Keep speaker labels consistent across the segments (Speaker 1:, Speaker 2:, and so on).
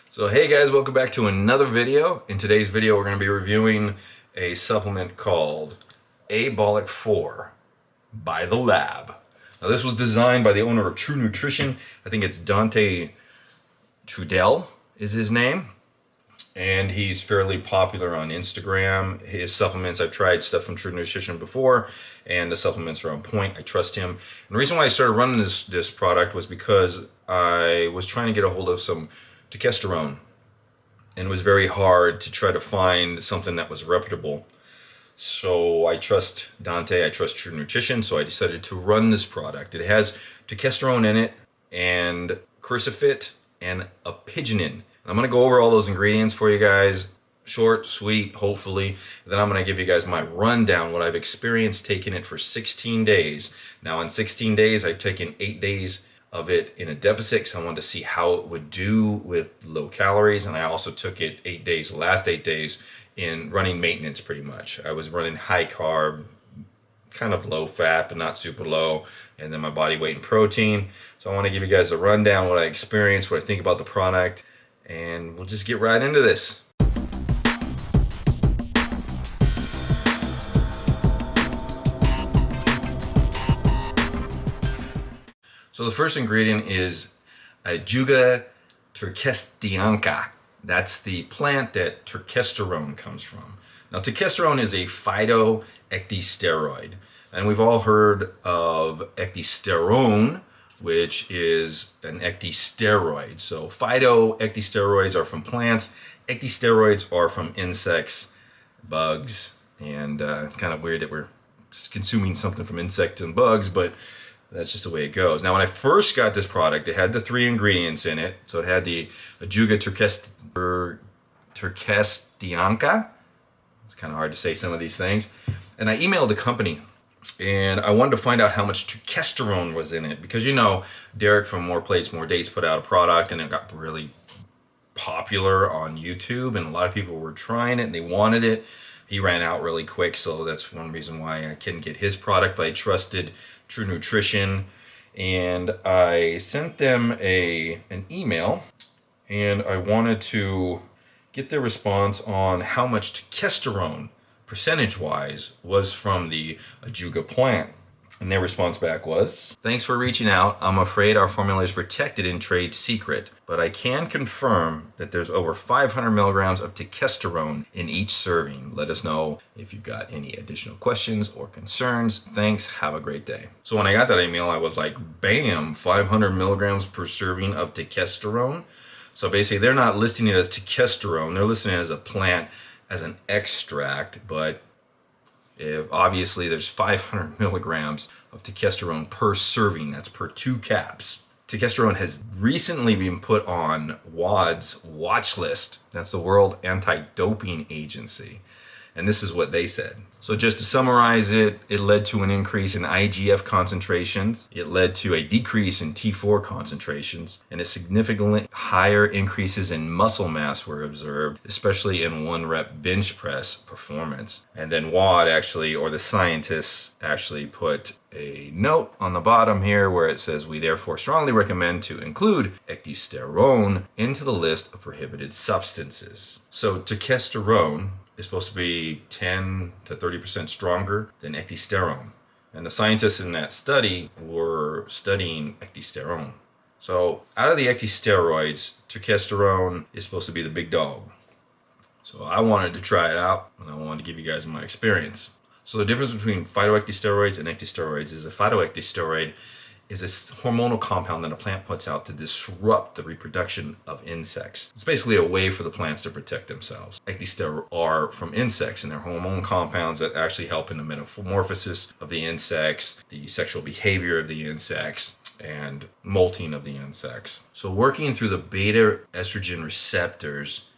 Speaker 1: So hey guys, welcome back to another video. In today's video we're going to be reviewing a supplement called A Bolic4 by the lab. Now this was designed by the owner of True Nutrition. I think it's Dante Trudell is his name. And he's fairly popular on Instagram. His supplements, I've tried stuff from True Nutrition before, and the supplements are on point. I trust him. And the reason why I started running this product was because I was trying to get a hold of some Turkesterone, and it was very hard to try to find something that was reputable. So I trust Dante, I trust True Nutrition, so I decided to run this product. It has Turkesterone in it, and Quercefit, and Apigenin. I'm going to go over all those ingredients for you guys, short, sweet, hopefully. Then I'm going to give you guys my rundown, what I've experienced taking it for 16 days. Now in 16 days, I've taken 8 days of it in a deficit because I wanted to see how it would do with low calories, and I also took it 8 days, the last 8 days, in running maintenance pretty much. I was running high carb, kind of low fat, but not super low, and then my body weight and protein. So I want to give you guys a rundown, what I experienced, what I think about the product, and we'll just get right into this. So the first ingredient is Ajuga turkestianca. That's the plant that turkesterone comes from. Now turkesterone is a phytoecdysteroid, and we've all heard of ecdysterone, which is an ecdysteroid. So phytoecdysteroids are from plants, ecdysteroids are from insects, bugs, and it's kind of weird that we're consuming something from insects and bugs, but that's just the way it goes. Now when I first got this product, it had the 3 ingredients in it. So it had the Ajuga turkestianca. It's kind of hard to say some of these things. And I emailed the company, and I wanted to find out how much turkesterone was in it, because you know Derek from More Plates More Dates put out a product and it got really popular on YouTube, and a lot of people were trying it and they wanted it. He ran out really quick, so that's one reason why I couldn't get his product, but I trusted True Nutrition, and I sent them an email, and I wanted to get their response on how much turkesterone percentage-wise was from the Ajuga plant. And their response back was, "Thanks for reaching out. I'm afraid our formula is protected in trade secret, but I can confirm that there's over 500 milligrams of turkesterone in each serving. Let us know if you've got any additional questions or concerns. Thanks. Have a great day." So when I got that email, I was like, bam, 500 milligrams per serving of turkesterone. So basically, they're not listing it as turkesterone. They're listing it as a plant, as an extract, but obviously there's 500 milligrams of turkesterone per serving. That's per 2 caps. Turkesterone has recently been put on W.A.D.'s watch list. That's the World Anti-Doping Agency. And this is what they said. So just to summarize it, it led to an increase in IGF concentrations. It led to a decrease in T4 concentrations, and a significantly higher increases in muscle mass were observed, especially in 1-rep bench press performance. And then W.A.D. actually, or the scientists actually put a note on the bottom here where it says, "We therefore strongly recommend to include ecdysterone into the list of prohibited substances." So turkesterone is supposed to be 10 to 30% stronger than ecdysterone. And the scientists in that study were studying ecdysterone. So out of the ecdysteroids, turkesterone is supposed to be the big dog. So I wanted to try it out, and I wanted to give you guys my experience. So the difference between phytoecdysteroids and ecdysteroids is a phytoecdysteroid is a hormonal compound that a plant puts out to disrupt the reproduction of insects. It's basically a way for the plants to protect themselves. Ecdysteroids are from insects, and they're hormone compounds that actually help in the metamorphosis of the insects, the sexual behavior of the insects, and molting of the insects. So working through the beta estrogen receptors,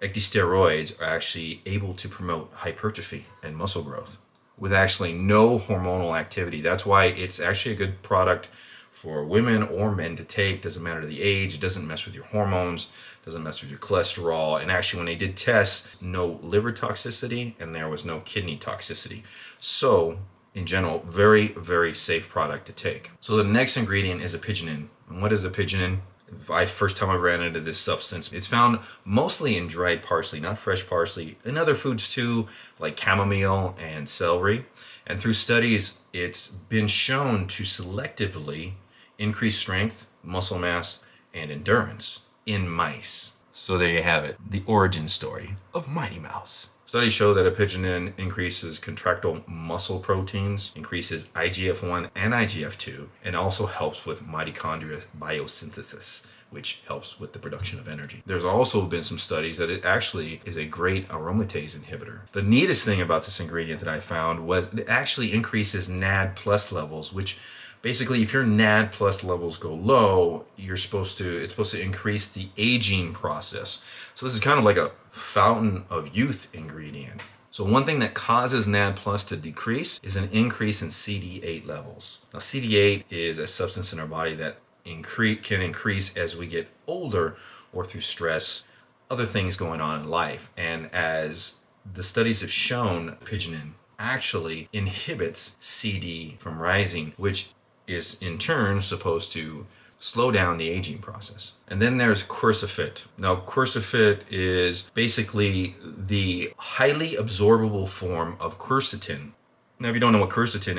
Speaker 1: ecdysteroids are actually able to promote hypertrophy and muscle growth with actually no hormonal activity. That's why it's actually a good product for women or men to take. Doesn't matter the age, it doesn't mess with your hormones, doesn't mess with your cholesterol. And actually when they did tests, no liver toxicity and there was no kidney toxicity. So in general, very, very safe product to take. So the next ingredient is Apigenin. And what is Apigenin? First time I ran into this substance. It's found mostly in dried parsley, not fresh parsley, in other foods too, like chamomile and celery. And through studies, it's been shown to selectively increase strength, muscle mass, and endurance in mice. So there you have it, the origin story of Mighty Mouse. Studies show that apigenin increases contractile muscle proteins, increases IGF-1 and IGF-2, and also helps with mitochondria biosynthesis, which helps with the production of energy. There's also been some studies that it actually is a great aromatase inhibitor. The neatest thing about this ingredient that I found was it actually increases NAD+ levels, which basically, if your NAD+ levels go low, it's supposed to increase the aging process. So this is kind of like a fountain of youth ingredient. So one thing that causes NAD+ to decrease is an increase in CD8 levels. Now CD8 is a substance in our body that can increase as we get older or through stress, other things going on in life. And as the studies have shown, apigenin actually inhibits CD from rising, which is in turn supposed to slow down the aging process. And then there's Quercefit. Now, Quercefit is basically the highly absorbable form of quercetin. Now, if you don't know what quercetin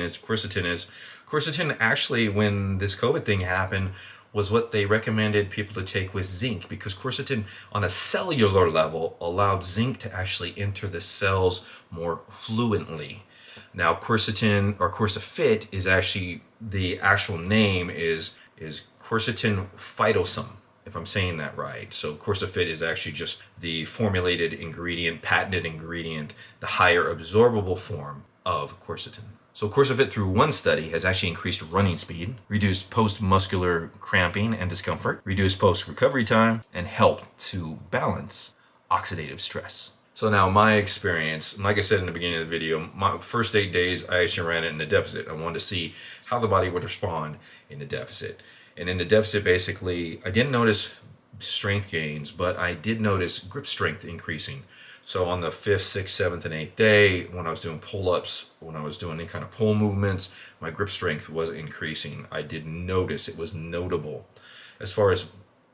Speaker 1: actually, when this COVID thing happened, was what they recommended people to take with zinc, because quercetin on a cellular level allowed zinc to actually enter the cells more fluently. Now, quercetin or Quercefit is actually, the actual name is quercetin phytosome, if I'm saying that right. So Quercefit is actually just the formulated ingredient, patented ingredient, the higher absorbable form of quercetin. So Quercefit, through one study, has actually increased running speed, reduced post-muscular cramping and discomfort, reduced post-recovery time, and helped to balance oxidative stress. So now my experience, like I said in the beginning of the video, my first 8 days, I actually ran it in a deficit. I wanted to see how the body would respond in the deficit. And in the deficit, basically, I didn't notice strength gains, but I did notice grip strength increasing. So on the 5th, 6th, 7th, and 8th day, when I was doing pull-ups, when I was doing any kind of pull movements, my grip strength was increasing. I did notice it was notable. As far as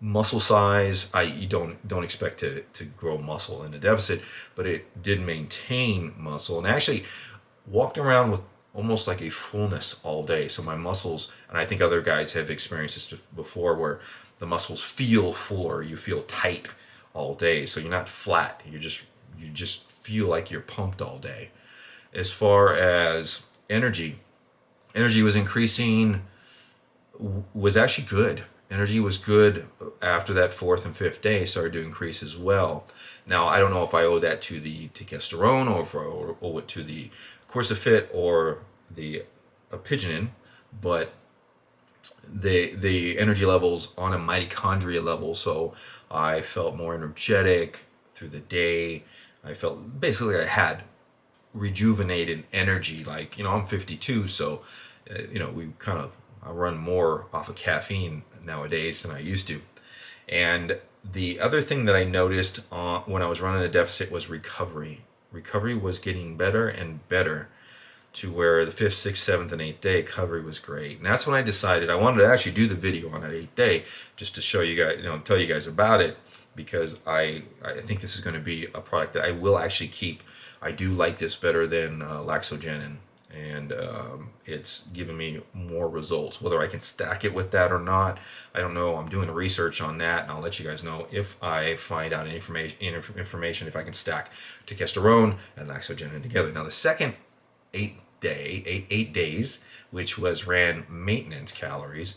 Speaker 1: muscle size, you don't expect to grow muscle in a deficit, but it did maintain muscle, and actually walked around with almost like a fullness all day. So my muscles, and I think other guys have experienced this before, where the muscles feel fuller, you feel tight all day. So you're not flat, you just feel like you're pumped all day. As far as energy was increasing, was actually good. Energy was good after that 4th and 5th day, started to increase as well. Now, I don't know if I owe that to the Turkesterone, or if I owe it to the Quercefit or the Apigenin, but the energy levels on a mitochondria level, so I felt more energetic through the day. I felt basically I had rejuvenated energy. Like, I'm 52, so I run more off of caffeine nowadays than I used to. And the other thing that I noticed when I was running a deficit was recovery. Recovery was getting better and better, to where the 5th, 6th, 7th, and 8th day recovery was great. And that's when I decided I wanted to actually do the video on that 8th day, just to show you guys, tell you guys about it, because I think this is going to be a product that I will actually keep. I do like this better than Laxogenin, and it's given me more results. Whether I can stack it with that or not, I don't know. I'm doing research on that, and I'll let you guys know if I find out any information if I can stack Turkesterone and Laxogenin together. Now, the second 8 days, which ran maintenance calories,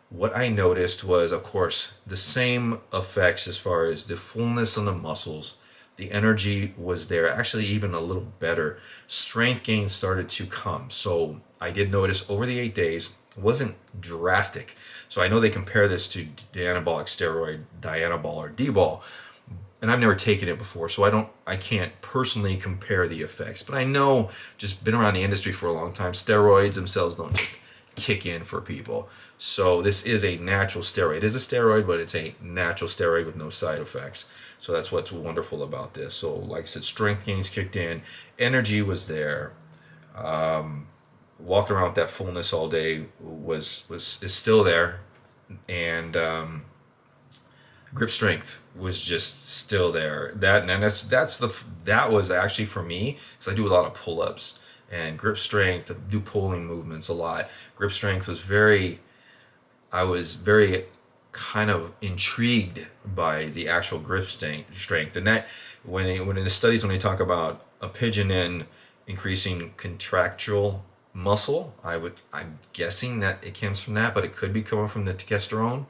Speaker 1: what I noticed was, of course, the same effects as far as the fullness on the muscles. The energy was there, actually even a little better. Strength gains started to come. So I did notice over the 8 days, it wasn't drastic. So I know they compare this to the anabolic steroid, Dianabol or D-bol, and I've never taken it before, so I can't personally compare the effects. But I know, just been around the industry for a long time, steroids themselves don't just kick in for people. So this is a natural steroid. It is a steroid, but it's a natural steroid with no side effects. So that's what's wonderful about this. So like I said, strength gains kicked in, energy was there. Walking around with that fullness all day is still there, and grip strength was just still there. That was actually for me, because I do a lot of pull-ups and grip strength. I do pulling movements a lot. Grip strength was I was very kind of intrigued by the actual grip strength. And that when in the studies, when they talk about Apigenin increasing contractual muscle, I'm guessing that it comes from that, but it could be coming from the Turkesterone.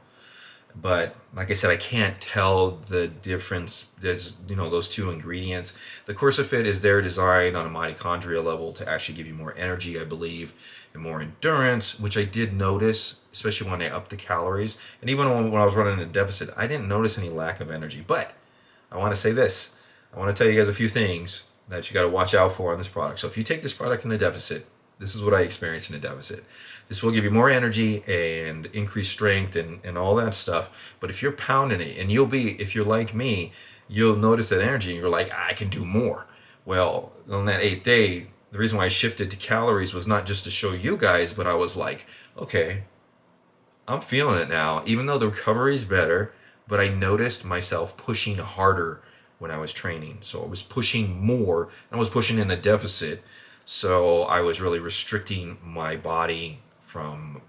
Speaker 1: But like I said, I can't tell the difference. There's, those two ingredients. The Quercefit is there designed on a mitochondrial level to actually give you more energy, I believe, and more endurance, which I did notice, especially when I upped the calories. And even when I was running a deficit, I didn't notice any lack of energy. But I want to say this. I want to tell you guys a few things that you got to watch out for on this product. So if you take this product in a deficit, this is what I experienced in a deficit. This will give you more energy and increased strength and all that stuff. But if you're pounding it, and if you're like me, you'll notice that energy and you're like, I can do more. Well, on that 8th day, the reason why I shifted to calories was not just to show you guys, but I was like, okay, I'm feeling it now. Even though the recovery is better, but I noticed myself pushing harder when I was training. So I was pushing more. I was pushing in a deficit. So I was really restricting my body from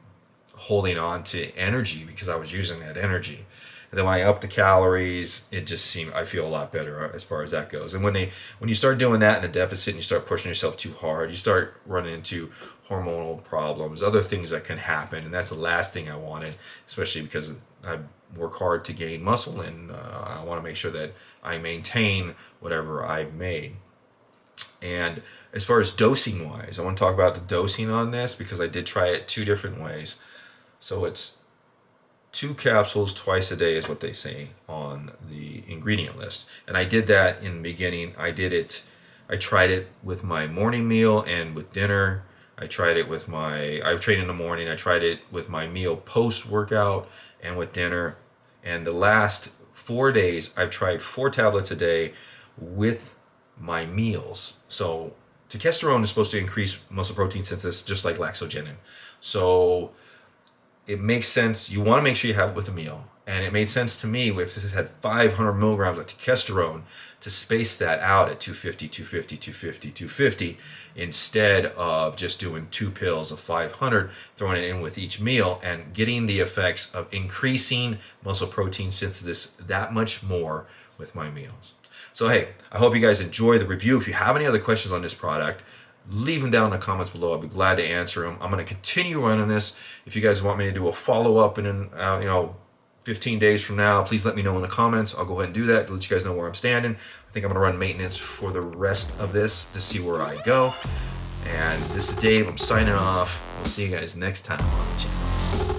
Speaker 1: holding on to energy because I was using that energy. And then when I upped the calories, I feel a lot better as far as that goes. And when you start doing that in a deficit and you start pushing yourself too hard, you start running into hormonal problems, other things that can happen. And that's the last thing I wanted, especially because I work hard to gain muscle, and I want to make sure that I maintain whatever I've made. And as far as dosing wise, I want to talk about the dosing on this because I did try it 2 different ways. So it's 2 capsules twice a day is what they say on the ingredient list. And I did that in the beginning. I tried it with my morning meal and with dinner. I trained in the morning. I tried it with my meal post-workout and with dinner. And the last 4 days, I've tried 4 tablets a day with my meals. So Turkesterone is supposed to increase muscle protein synthesis just like laxogenin. So it makes sense. You want to make sure you have it with a meal. And it made sense to me if this had 500 milligrams of Turkesterone to space that out at 250, 250, 250, 250 instead of just doing 2 pills of 500, throwing it in with each meal and getting the effects of increasing muscle protein synthesis that much more with my meals. So hey, I hope you guys enjoy the review. If you have any other questions on this product, leave them down in the comments below. I'll be glad to answer them. I'm going to continue running this. If you guys want me to do a follow-up in 15 days from now, please let me know in the comments. I'll go ahead and do that to let you guys know where I'm standing. I think I'm going to run maintenance for the rest of this to see where I go. And this is Dave. I'm signing off. We'll see you guys next time on the channel.